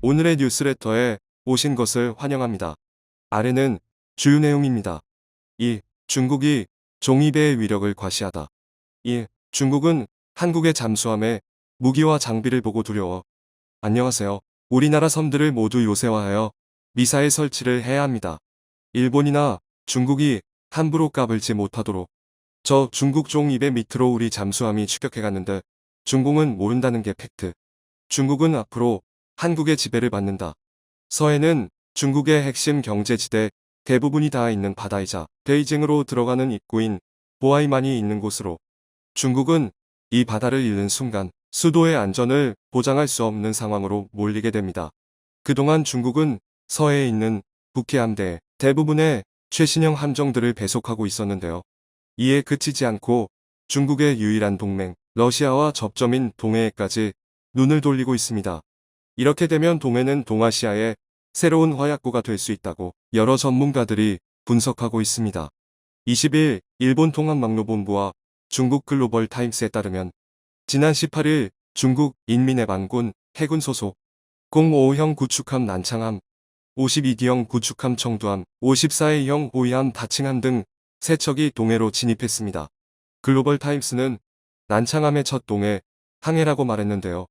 오늘의 뉴스레터에 오신 것을 환영합니다. 아래는 주요 내용입니다. 1. 중국이 종이배의 위력을 과시하다. 1. 중국은 한국의 잠수함에 무기와 장비를 보고 두려워. 안녕하세요. 우리나라 섬들을 모두 요새화하여 미사일 설치를 해야 합니다. 일본이나 중국이 함부로 까불지 못하도록. 저 중국 종이배 밑으로 우리 잠수함이 추격해갔는데 중공은 모른다는 게 팩트. 중국은 앞으로 한국의 지배를 받는다. 서해는 중국의 핵심 경제지대 대부분이 닿아 있는 바다이자 베이징으로 들어가는 입구인 보아이만이 있는 곳으로 중국은 이 바다를 잃는 순간 수도의 안전을 보장할 수 없는 상황으로 몰리게 됩니다. 그동안 중국은 서해에 있는 북해 함대 대부분의 최신형 함정들을 배속하고 있었는데요. 이에 그치지 않고 중국의 유일한 동맹 러시아와 접점인 동해에까지 눈을 돌리고 있습니다. 이렇게 되면 동해는 동아시아의 새로운 화약고가 될 수 있다고 여러 전문가들이 분석하고 있습니다. 20일 일본 통합망로본부와 중국 글로벌 타임스에 따르면 지난 18일 중국 인민해방군 해군 소속 05형 구축함 난창함, 52기형 구축함 청두함, 54A형 호위함 다칭함 등 3척이 동해로 진입했습니다. 글로벌 타임스는 난창함의 첫 동해 항해라고 말했는데요.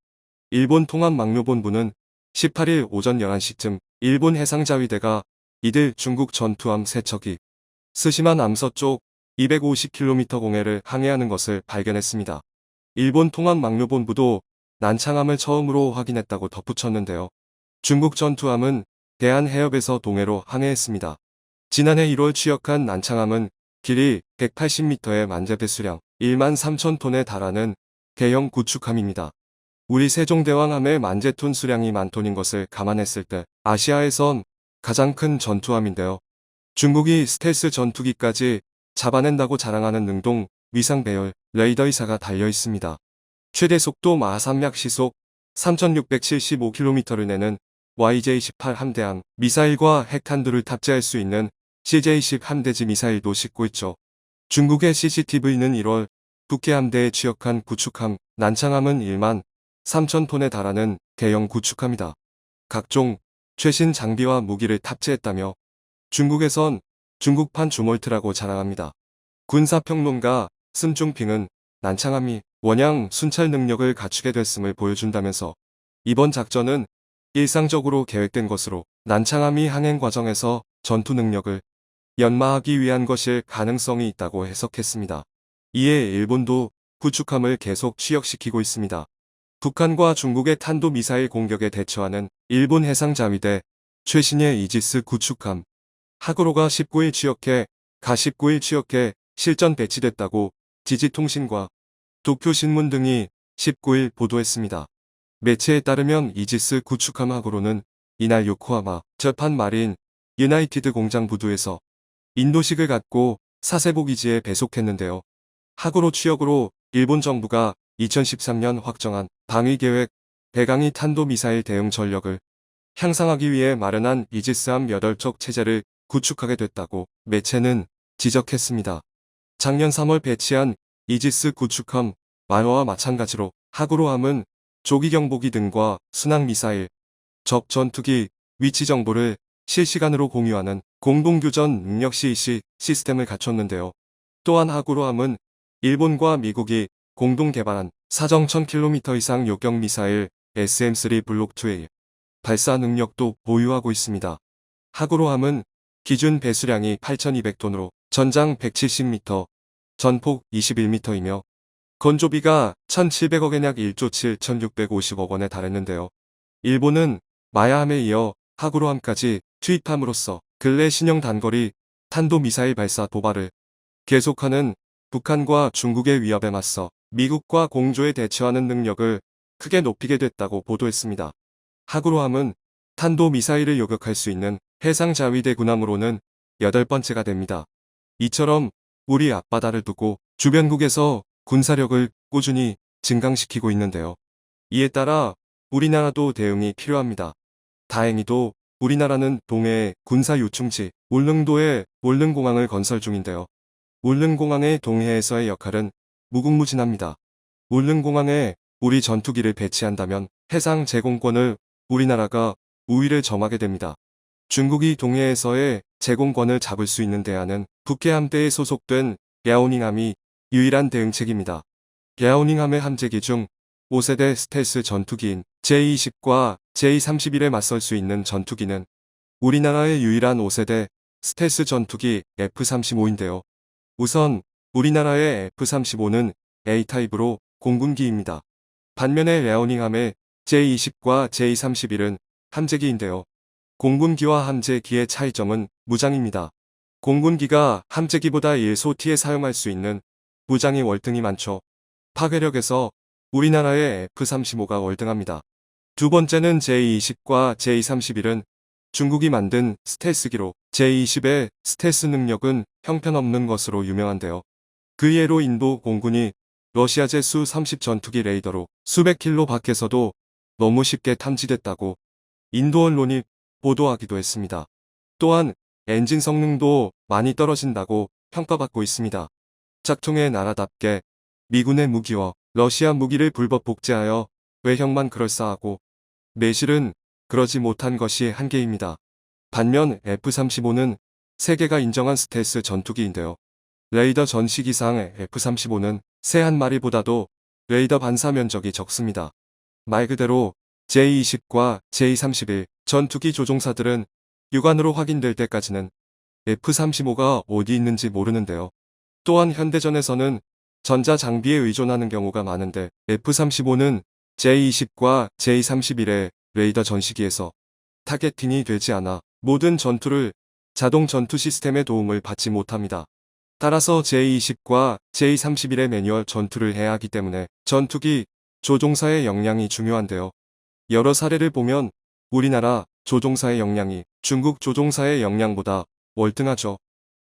일본 통합망로본부는 18일 오전 11시쯤 일본 해상자위대가 이들 중국 전투함 3척이 스시마 남서쪽 250km 공해를 항해하는 것을 발견했습니다. 일본 통합망로본부도 난창함을 처음으로 확인했다고 덧붙였는데요. 중국 전투함은 대한해협에서 동해로 항해했습니다. 지난해 1월 취역한 난창함은 길이 180m의 만재 수량 13,000톤에 달하는 대형 구축함입니다. 우리 세종대왕함의 만재톤 수량이 만톤인 것을 감안했을 때 아시아에선 가장 큰 전투함인데요. 중국이 스텔스 전투기까지 잡아낸다고 자랑하는 능동 위상 배열 레이더 이사가 달려 있습니다. 최대 속도 마하산맥 시속 3,675km를 내는 YJ-18 함대함 미사일과 핵탄두를 탑재할 수 있는 CJ-10 함대지 미사일도 싣고 있죠. 중국의 CCTV는 1월 북해 함대에 취역한 구축함 난창함은 1만 3,000톤에 달하는 대형 구축함이다. 각종 최신 장비와 무기를 탑재했다며 중국에선 중국판 주몰트라고 자랑합니다. 군사평론가 심중핑은 난창함이 원양 순찰 능력을 갖추게 됐음을 보여준다면서 이번 작전은 일상적으로 계획된 것으로 난창함이 항행 과정에서 전투 능력을 연마하기 위한 것일 가능성이 있다고 해석했습니다. 이에 일본도 구축함을 계속 취역시키고 있습니다. 북한과 중국의 탄도미사일 공격에 대처하는 일본 해상자위대 최신의 이지스 구축함 하구로가 19일 취역해 실전 배치됐다고 지지통신과 도쿄신문 등이 19일 보도했습니다. 매체에 따르면 이지스 구축함 하구로는 이날 요코하마 저판 마린 유나이티드 공장 부두에서 인도식을 갖고 사세보 기지에 배속했는데요. 하구로 취역으로 일본 정부가 2013년 확정한 방위계획 배강이 탄도미사일 대응 전력을 향상하기 위해 마련한 이지스함 8척 체제를 구축하게 됐다고 매체는 지적했습니다. 작년 3월 배치한 이지스 구축함 만화와 마찬가지로 하구로함은 조기경보기 등과 순항미사일, 적 전투기 위치 정보를 실시간으로 공유하는 공동교전 능력 CEC 시스템을 갖췄는데요. 또한 하구로함은 일본과 미국이 공동 개발한 사정 1000km 이상 요격 미사일 SM-3 블록2A 발사 능력도 보유하고 있습니다. 하구로함은 기준 배수량이 8,200톤으로 전장 170m, 전폭 21m이며 건조비가 1,700억엔 약 1조 7,650억 원에 달했는데요. 일본은 마야함에 이어 하구로함까지 투입함으로써 근래 신형 단거리 탄도미사일 발사 도발을 계속하는 북한과 중국의 위협에 맞서 미국과 공조에 대처하는 능력을 크게 높이게 됐다고 보도했습니다. 하구로함은 탄도미사일을 요격할 수 있는 해상자위대 군함으로는 8번째가 됩니다. 이처럼 우리 앞바다를 두고 주변국에서 군사력을 꾸준히 증강시키고 있는데요. 이에 따라 우리나라도 대응이 필요합니다. 다행히도 우리나라는 동해의 군사 요충지 울릉도에 울릉공항을 건설 중인데요. 울릉공항의 동해에서의 역할은 무궁무진합니다. 울릉공항에 우리 전투기를 배치한다면 해상 제공권을 우리나라가 우위를 점하게 됩니다. 중국이 동해에서의 제공권을 잡을 수 있는 대안은 북해 함대에 소속된 랴오닝함이 유일한 대응책입니다. 랴오닝함의 함재기 중 5세대 스텔스 전투기인 J-20과 J-31에 맞설 수 있는 전투기는 우리나라의 유일한 5세대 스텔스 전투기 F-35인데요. 우선 우리나라의 F-35는 A타입으로 공군기입니다. 반면에 랴오닝함의 J-20과 J-31은 함재기인데요. 공군기와 함재기의 차이점은 무장입니다. 공군기가 함재기보다 1소티에 사용할 수 있는 무장이 월등히 많죠. 파괴력에서 우리나라의 F-35가 월등합니다. 두 번째는 J-20과 J-31은 중국이 만든 스텔스기로 J-20의 스텔스 능력은 형편없는 것으로 유명한데요. 그 예로 인도 공군이 러시아제 수-30 전투기 레이더로 수백 킬로 밖에서도 너무 쉽게 탐지됐다고 인도 언론이 보도하기도 했습니다. 또한 엔진 성능도 많이 떨어진다고 평가받고 있습니다. 짝퉁의 나라답게 미군의 무기와 러시아 무기를 불법 복제하여 외형만 그럴싸하고 내실은 그러지 못한 것이 한계입니다. 반면 F-35는 세계가 인정한 스텔스 전투기인데요. 레이더 전시기상 F-35는 새 한 마리보다도 레이더 반사 면적이 적습니다. 말 그대로 J-20과 J-31 전투기 조종사들은 육안으로 확인될 때까지는 F-35가 어디 있는지 모르는데요. 또한 현대전에서는 전자장비에 의존하는 경우가 많은데 F-35는 J-20과 J-31의 레이더 전시기에서 타겟팅이 되지 않아 모든 전투를 자동 전투 시스템의 도움을 받지 못합니다. 따라서 J-20과 J-31의 매뉴얼 전투를 해야 하기 때문에 전투기 조종사의 역량이 중요한데요. 여러 사례를 보면 우리나라 조종사의 역량이 중국 조종사의 역량보다 월등하죠.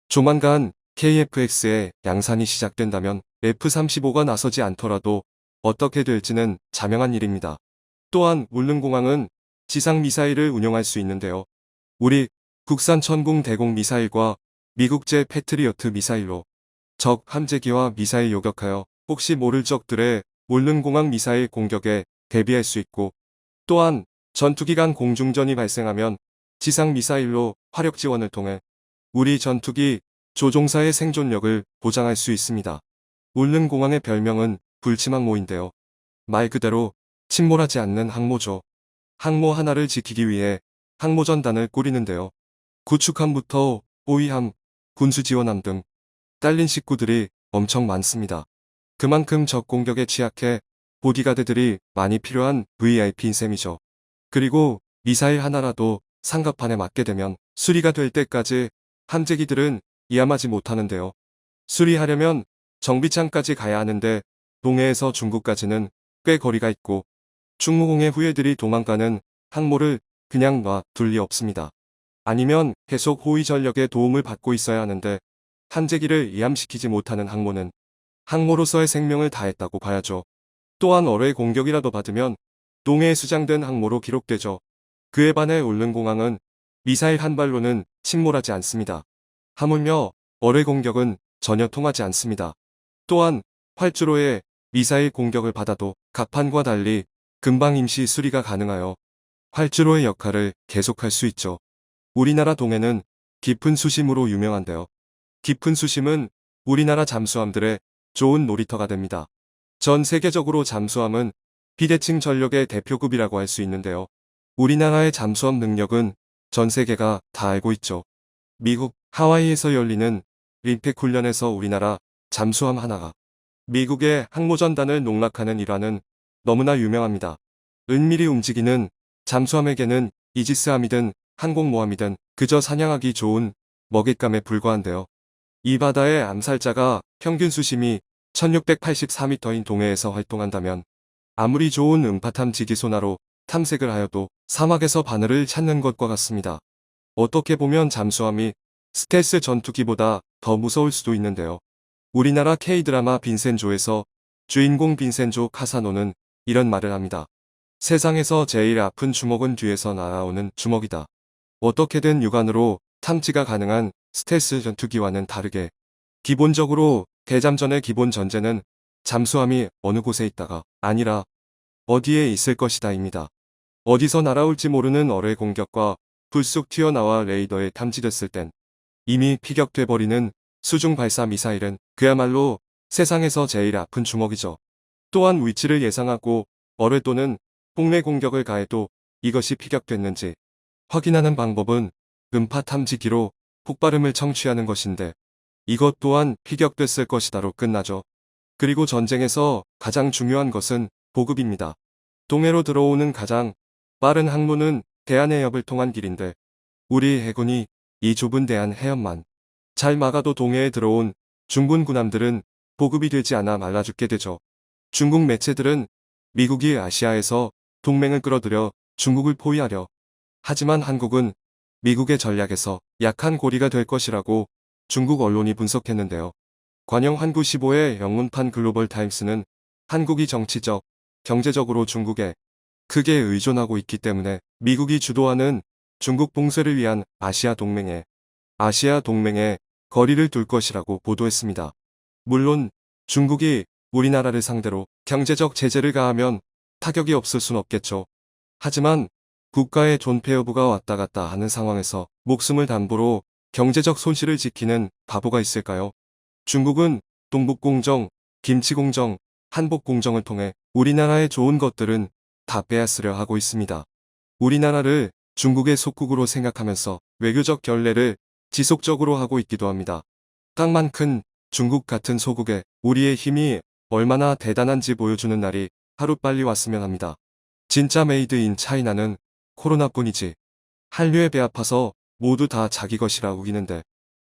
조만간 KF-X의 양산이 시작된다면 F-35가 나서지 않더라도 어떻게 될지는 자명한 일입니다. 또한 울릉공항은 지상미사일을 운용할 수 있는데요. 우리 국산 천공 대공 미사일과 미국제 패트리어트 미사일로 적 함재기와 미사일 요격하여 혹시 모를 적들의 울릉공항 미사일 공격에 대비할 수 있고, 또한 전투기 간 공중전이 발생하면 지상미사일로 화력 지원을 통해 우리 전투기 조종사의 생존력을 보장할 수 있습니다. 울릉공항의 별명은 불침항모인데요. 말 그대로 침몰하지 않는 항모죠. 항모 하나를 지키기 위해 항모전단을 꾸리는데요. 구축함부터 호위함, 군수지원함 등 딸린 식구들이 엄청 많습니다. 그만큼 적 공격에 취약해 보디가드들이 많이 필요한 VIP인 셈이죠. 그리고 미사일 하나라도 상갑판에 맞게 되면 수리가 될 때까지 함재기들은 이함하지 못하는데요. 수리하려면 정비창까지 가야 하는데 동해에서 중국까지는 꽤 거리가 있고 충무공의 후예들이 도망가는 항모를 그냥 놔둘 리 없습니다. 아니면 계속 호위 전력의 도움을 받고 있어야 하는데 함재기를 이함시키지 못하는 항모는 항모로서의 생명을 다했다고 봐야죠. 또한 어뢰 공격이라도 받으면 동해에 수장된 항모로 기록되죠. 그에 반해 울릉공항은 미사일 한 발로는 침몰하지 않습니다. 하물며 어뢰 공격은 전혀 통하지 않습니다. 또한 활주로에 미사일 공격을 받아도 갑판과 달리 금방 임시 수리가 가능하여 활주로의 역할을 계속할 수 있죠. 우리나라 동해는 깊은 수심으로 유명한데요. 깊은 수심은 우리나라 잠수함들의 좋은 놀이터가 됩니다. 전 세계적으로 잠수함은 비대칭 전력의 대표급이라고 할 수 있는데요. 우리나라의 잠수함 능력은 전 세계가 다 알고 있죠. 미국 하와이에서 열리는 림팩 훈련에서 우리나라 잠수함 하나가 미국의 항모전단을 농락하는 일화는 너무나 유명합니다. 은밀히 움직이는 잠수함에게는 이지스함이든 항공모함이든 그저 사냥하기 좋은 먹잇감에 불과한데요. 이 바다의 암살자가 평균 수심이 1684m인 동해에서 활동한다면 아무리 좋은 음파탐 지기소나로 탐색을 하여도 사막에서 바늘을 찾는 것과 같습니다. 어떻게 보면 잠수함이 스텔스 전투기보다 더 무서울 수도 있는데요. 우리나라 K드라마 빈센조에서 주인공 빈센조 카사노는 이런 말을 합니다. 세상에서 제일 아픈 주먹은 뒤에서 날아오는 주먹이다. 어떻게든 육안으로 탐지가 가능한 스텔스 전투기와는 다르게 기본적으로 대잠전의 기본 전제는 잠수함이 어느 곳에 있다가 아니라 어디에 있을 것이다 입니다. 어디서 날아올지 모르는 어뢰 공격과 불쑥 튀어나와 레이더에 탐지됐을 땐 이미 피격돼버리는 수중 발사 미사일은 그야말로 세상에서 제일 아픈 주먹이죠. 또한 위치를 예상하고 어뢰 또는 폭내 공격을 가해도 이것이 피격됐는지 확인하는 방법은 음파 탐지기로 폭발음을 청취하는 것인데 이것 또한 피격됐을 것이다로 끝나죠. 그리고 전쟁에서 가장 중요한 것은 보급입니다. 동해로 들어오는 가장 빠른 항로는 대한해협을 통한 길인데 우리 해군이 이 좁은 대한해협만 잘 막아도 동해에 들어온 중군 군함들은 보급이 되지 않아 말라 죽게 되죠. 중국 매체들은 미국이 아시아에서 동맹을 끌어들여 중국을 포위하려 하지만 한국은 미국의 전략에서 약한 고리가 될 것이라고 중국 언론이 분석했는데요. 관영 한구 15의 영문판 글로벌 타임스는 한국이 정치적, 경제적으로 중국에 크게 의존하고 있기 때문에 미국이 주도하는 중국 봉쇄를 위한 아시아 동맹에 거리를 둘 것이라고 보도했습니다. 물론 중국이 우리나라를 상대로 경제적 제재를 가하면 타격이 없을 순 없겠죠. 하지만 국가의 존폐 여부가 왔다 갔다 하는 상황에서 목숨을 담보로 경제적 손실을 지키는 바보가 있을까요? 중국은 동북공정, 김치공정, 한복공정을 통해 우리나라의 좋은 것들은 다 빼앗으려 하고 있습니다. 우리나라를 중국의 속국으로 생각하면서 외교적 결례를 지속적으로 하고 있기도 합니다. 땅만 큰 중국 같은 소국에 우리의 힘이 얼마나 대단한지 보여주는 날이 하루빨리 왔으면 합니다. 진짜 메이드 인 차이나는 코로나뿐이지. 한류에 배 아파서 모두 다 자기 것이라 우기는데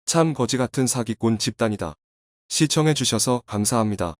참 거지 같은 사기꾼 집단이다. 시청해주셔서 감사합니다.